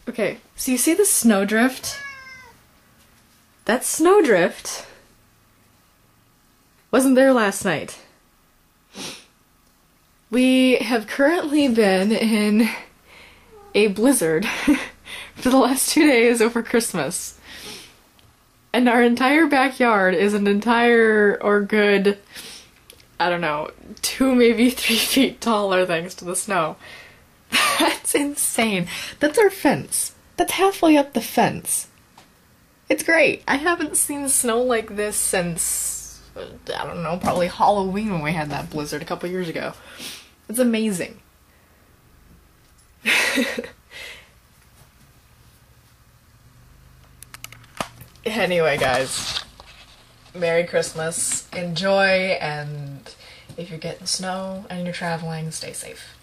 Okay, so you see the snowdrift? That snowdrift wasn't there last night. We have currently been in a blizzard for the last 2 days over Christmas. And our entire backyard is an entire, or good, I don't know, 2, maybe 3 feet taller thanks to the snow. That's insane. That's our fence. That's halfway up the fence. It's great. I haven't seen snow like this since, I don't know, probably Halloween when we had that blizzard a couple years ago. It's amazing. Anyway, guys, Merry Christmas, enjoy, and if you're getting snow and you're traveling, stay safe.